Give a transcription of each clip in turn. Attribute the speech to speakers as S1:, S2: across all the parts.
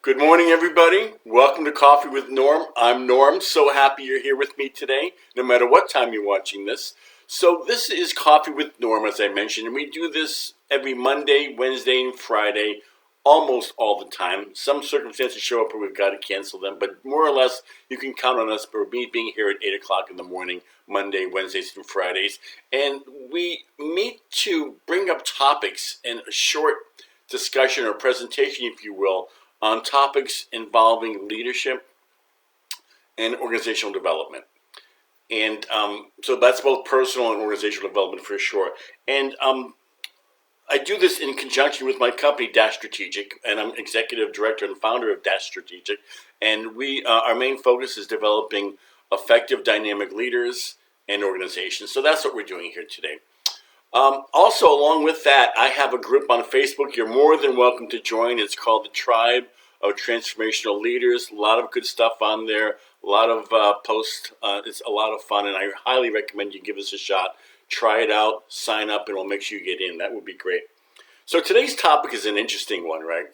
S1: Good morning, everybody. Welcome to Coffee with Norm. I'm Norm. So happy you're here with me today, no matter what time you're watching this. So this is Coffee with Norm, as I mentioned, and we do this every Monday, Wednesday, and Friday, almost all the time. Some circumstances show up where we've got to cancel them, but more or less, you can count on us for me being here at 8 o'clock in the morning, Monday, Wednesdays, and Fridays. And we meet to bring up topics in a short discussion or presentation, if you will, on topics involving leadership and organizational development. And so that's both personal and organizational development for sure. And I do this in conjunction with my company, Dash Strategic, and I'm executive director and founder of Dash Strategic. And we, our main focus is developing effective dynamic leaders and organizations. So that's what we're doing here today. Also, along with that, I have a group on Facebook. You're more than welcome to join. It's called the Tribe of Transformational Leaders. A lot of good stuff on there, a lot of posts. It's a lot of fun, and I highly recommend you give us a shot. Try it out, sign up, and we'll make sure you get in. That would be great. So today's topic is an interesting one, right?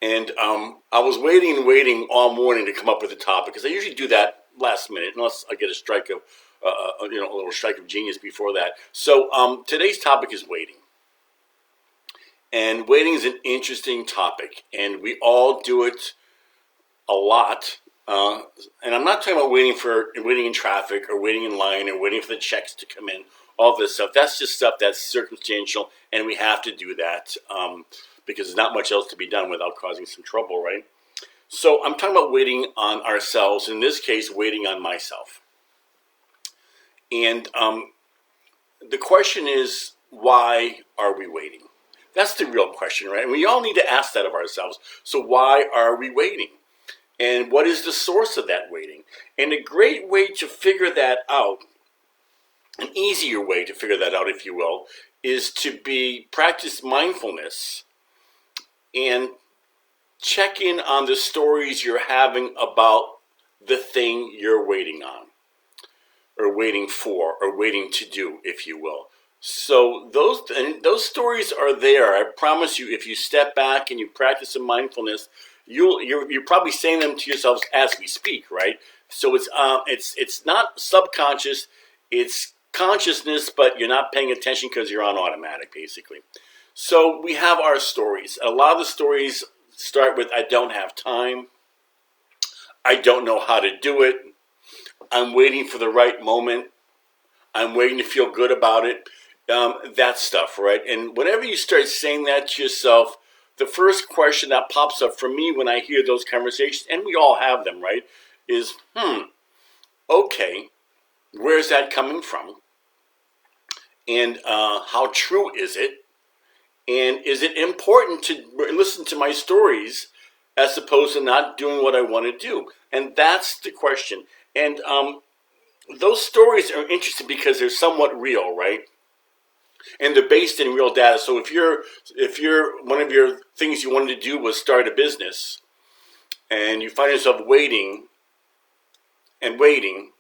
S1: And I was waiting all morning to come up with a topic, because I usually do that last minute, unless I get a strike of a little strike of genius before that. So today's topic is waiting. And waiting is an interesting topic, and we all do it a lot. And I'm not talking about waiting in traffic or waiting in line or waiting for the checks to come in, all this stuff. That's just stuff that's circumstantial, and we have to do that because there's not much else to be done without causing some trouble, right? So I'm talking about waiting on ourselves, in this case, waiting on myself. And the question is, why are we waiting? That's the real question, right? And we all need to ask that of ourselves. So why are we waiting? And what is the source of that waiting? And a great way to figure that out, an easier way to figure that out, if you will, is to practice mindfulness and check in on the stories you're having about the thing you're waiting on, or waiting for, or waiting to do, if you will. So those stories are there. I promise you, if you step back and you practice some mindfulness, you're probably saying them to yourselves as we speak, right? So it's not subconscious, it's consciousness, but you're not paying attention because you're on automatic, basically. So we have our stories. A lot of the stories start with, I don't have time, I don't know how to do it, I'm waiting for the right moment, I'm waiting to feel good about it. That stuff, right? And whenever you start saying that to yourself, the first question that pops up for me when I hear those conversations, and we all have them, right, is, okay, where's that coming from? And how true is it? And is it important to listen to my stories as opposed to not doing what I want to do? And that's the question. And those stories are interesting because they're somewhat real, right? And they're based in real data. So if you're one of your things you wanted to do was start a business, and you find yourself waiting and waiting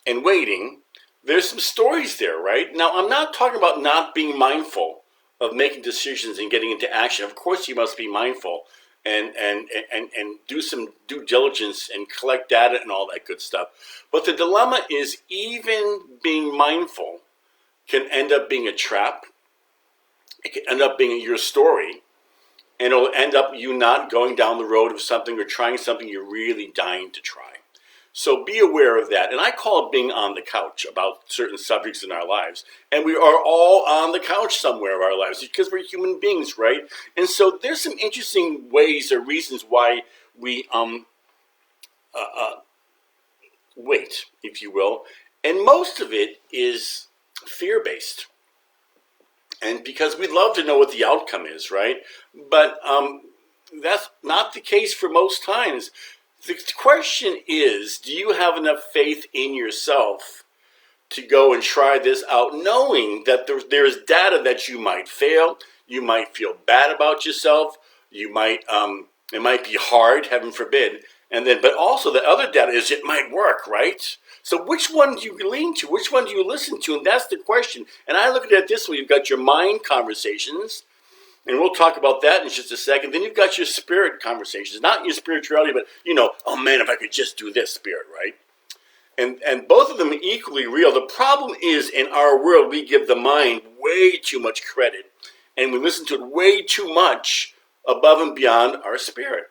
S1: and waiting, there's some stories there, right? Now, I'm not talking about not being mindful of making decisions and getting into action. Of course, you must be mindful and do some due diligence and collect data and all that good stuff. But the dilemma is, even being mindful can end up being a trap. It can end up being your story, and it'll end up you not going down the road of something or trying something you're really dying to try. So be aware of that. And I call it being on the couch about certain subjects in our lives. And we are all on the couch somewhere of our lives because we're human beings, right? And so there's some interesting ways or reasons why we wait, if you will. And most of it is fear-based. And because we'd love to know what the outcome is, right? But that's not the case for most times. The question is, do you have enough faith in yourself to go and try this out, knowing that there's data that you might fail, you might feel bad about yourself, you might it might be hard, heaven forbid, but also the other data is it might work, right? So which one do you lean to? Which one do you listen to? And that's the question. And I look at it this way: you've got your mind conversations, And we'll talk about that in just a second. Then you've got your spirit conversations, not your spirituality, but, oh man, if I could just do this, spirit, right? And both of them are equally real. The problem is, in our world, we give the mind way too much credit, and we listen to it way too much above and beyond our spirit.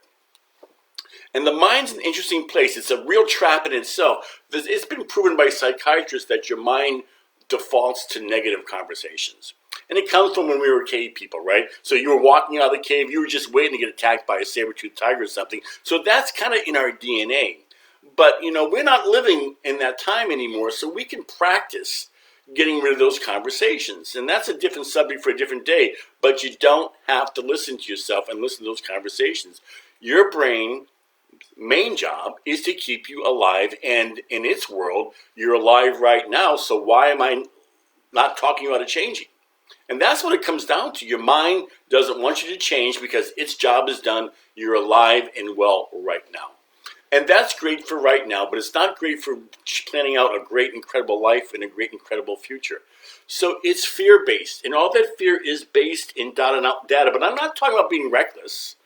S1: And the mind's an interesting place. It's a real trap in itself. It's been proven by psychiatrists that your mind defaults to negative conversations. And it comes from when we were cave people, right? So you were walking out of the cave, you were just waiting to get attacked by a saber-toothed tiger or something. So that's kind of in our DNA. But, we're not living in that time anymore, so we can practice getting rid of those conversations. And that's a different subject for a different day. But you don't have to listen to yourself and listen to those conversations. Your brain main job is to keep you alive, and in its world, you're alive right now, so why am I not talking about it changing? And that's what it comes down to. Your mind doesn't want you to change because its job is done. You're alive and well right now. And that's great for right now, but it's not great for planning out a great, incredible life and a great, incredible future. So it's fear-based, and all that fear is based in data. But I'm not talking about being reckless.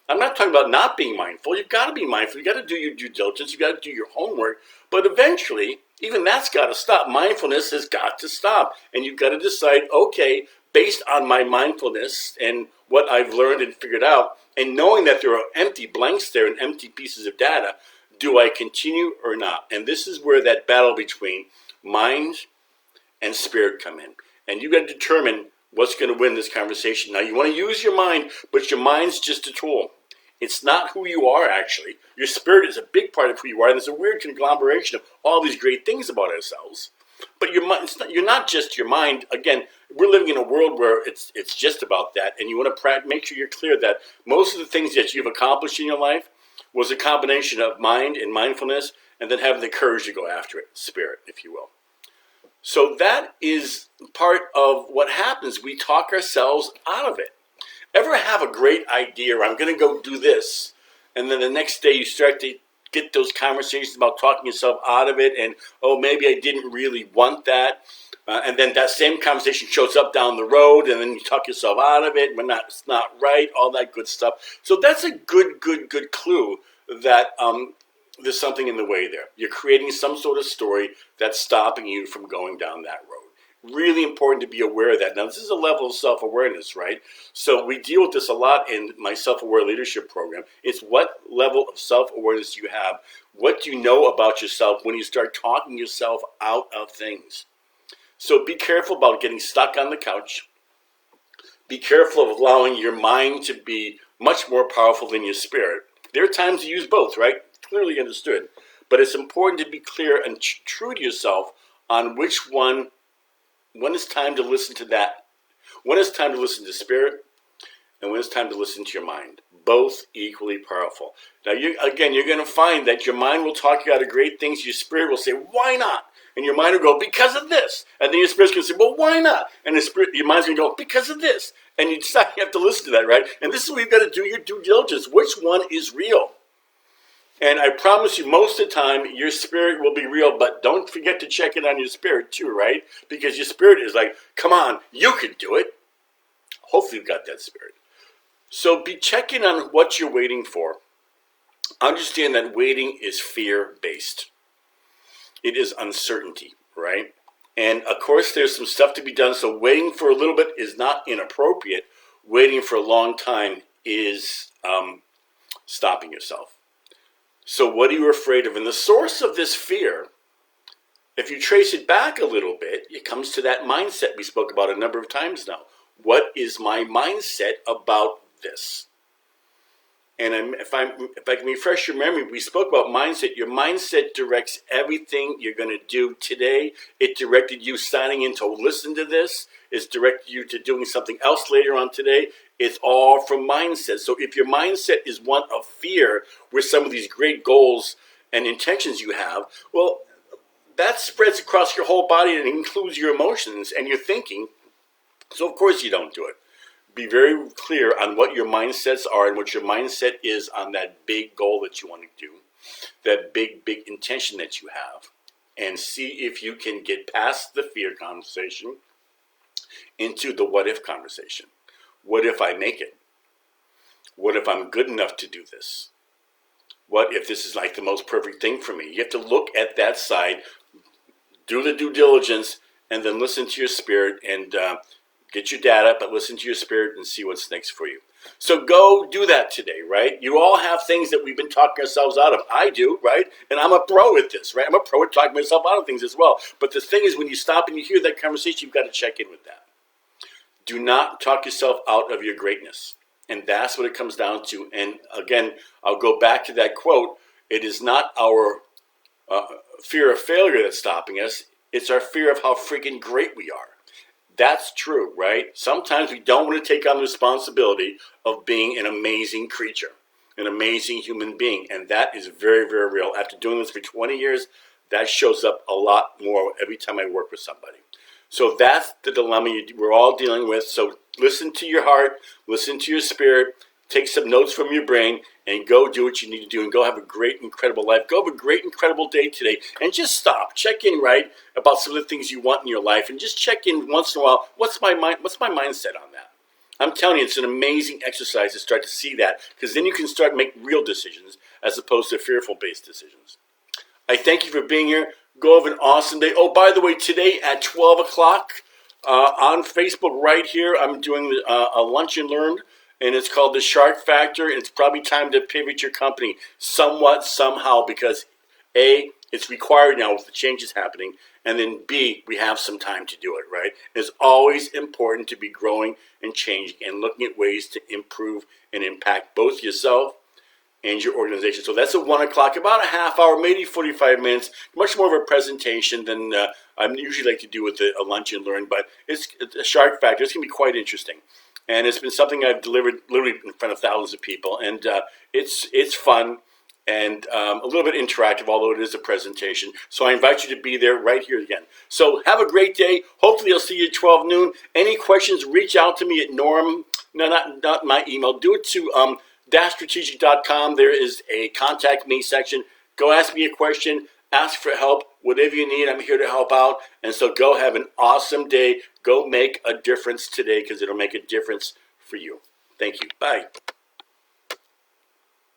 S1: I'm not talking about not being mindful. You've got to be mindful. You've got to do your due diligence. You've got to do your homework. But eventually, even that's got to stop. Mindfulness has got to stop. And you've got to decide, okay, based on my mindfulness and what I've learned and figured out, and knowing that there are empty blanks there and empty pieces of data, do I continue or not? And this is where that battle between mind and spirit come in. And you've got to determine what's going to win this conversation. Now, you want to use your mind, but your mind's just a tool. It's not who you are, actually. Your spirit is a big part of who you are. And there's a weird conglomeration of all these great things about ourselves. But your mind, you're not just your mind. Again, we're living in a world where it's just about that. And you want to make sure you're clear that most of the things that you've accomplished in your life was a combination of mind and mindfulness, and then having the courage to go after it, spirit, if you will. So that is part of what happens. We talk ourselves out of it. Ever have a great idea, or I'm going to go do this, and then the next day you start to get those conversations about talking yourself out of it, and, oh, maybe I didn't really want that, and then that same conversation shows up down the road, and then you talk yourself out of it, but it's not right, all that good stuff. So that's a good clue that there's something in the way there. You're creating some sort of story that's stopping you from going down that road. Really important to be aware of that. Now, this is a level of self-awareness, right? So we deal with this a lot in my self-aware leadership program. It's what level of self-awareness you have. What do you know about yourself when you start talking yourself out of things? So be careful about getting stuck on the couch. Be careful of allowing your mind to be much more powerful than your spirit. There are times to use both, right? Clearly understood. But it's important to be clear and true to yourself on which one. When it's time to listen to that, when it's time to listen to spirit, and when it's time to listen to your mind. Both equally powerful. Now, you're going to find that your mind will talk you out of great things. Your spirit will say, why not? And your mind will go, because of this. And then your spirit's going to say, well, why not? And your mind's going to go, because of this. And you decide you have to listen to that, right? And this is where you've got to do your due diligence. Which one is real? And I promise you, most of the time, your spirit will be real, but don't forget to check in on your spirit too, right? Because your spirit is like, come on, you can do it. Hopefully you've got that spirit. So be checking on what you're waiting for. Understand that waiting is fear-based. It is uncertainty, right? And of course, there's some stuff to be done, so waiting for a little bit is not inappropriate. Waiting for a long time is stopping yourself. So what are you afraid of? And the source of this fear, if you trace it back a little bit, it comes to that mindset we spoke about a number of times now. What is my mindset about this? And if I can refresh your memory, we spoke about mindset. Your mindset directs everything you're going to do today. It directed you signing in to listen to this. It's directed you to doing something else later on today. It's all from mindset. So if your mindset is one of fear with some of these great goals and intentions you have, well, that spreads across your whole body and includes your emotions and your thinking. So of course you don't do it. Be very clear on what your mindsets are and what your mindset is on that big goal that you want to do, that big intention that you have, and see if you can get past the fear conversation into the what if conversation. what if I make it? What if I'm good enough to do this? What if this is like the most perfect thing for me? You have to look at that side, do the due diligence, and then listen to your spirit and get your data, but listen to your spirit and see what's next for you. So go do that today, right? You all have things that we've been talking ourselves out of. I do, right? And I'm a pro at this, right? I'm a pro at talking myself out of things as well. But the thing is, when you stop and you hear that conversation, you've got to check in with that. Do not talk yourself out of your greatness. And that's what it comes down to. And again, I'll go back to that quote. It is not our fear of failure that's stopping us. It's our fear of how freaking great we are. That's true, right? Sometimes we don't want to take on the responsibility of being an amazing creature, an amazing human being. And that is very, very real. After doing this for 20 years, that shows up a lot more every time I work with somebody. So that's the dilemma we're all dealing with. So listen to your heart, listen to your spirit, take some notes from your brain, and go do what you need to do and go have a great, incredible life. Go have a great, incredible day today. And just stop. Check in, right, about some of the things you want in your life. And just check in once in a while. What's my mindset on that? I'm telling you, it's an amazing exercise to start to see that, because then you can start to make real decisions as opposed to fearful-based decisions. I thank you for being here. Go have an awesome day. Oh, by the way, today at 12 o'clock on Facebook right here, I'm doing a lunch and learn, and it's called The Shark Factor, and it's probably time to pivot your company somewhat, somehow, because A, it's required now with the changes happening, and then B, we have some time to do it, right? It's always important to be growing and changing and looking at ways to improve and impact both yourself and your organization. So that's at 1 o'clock, about a half hour, maybe 45 minutes, much more of a presentation than I usually like to do with a lunch and learn, but it's a Shark Factor. It's going to be quite interesting. And it's been something I've delivered literally in front of thousands of people. And it's fun and a little bit interactive, although it is a presentation. So I invite you to be there right here again. So have a great day. Hopefully I'll see you at 12 noon. Any questions, reach out to me at Norm. No, not my email. Do it to dashstrategic.com. There is a contact me section. Go ask me a question, ask for help, whatever you need. I'm here to help out. And so go have an awesome day. Go make a difference today, because it'll make a difference for you. Thank you. Bye.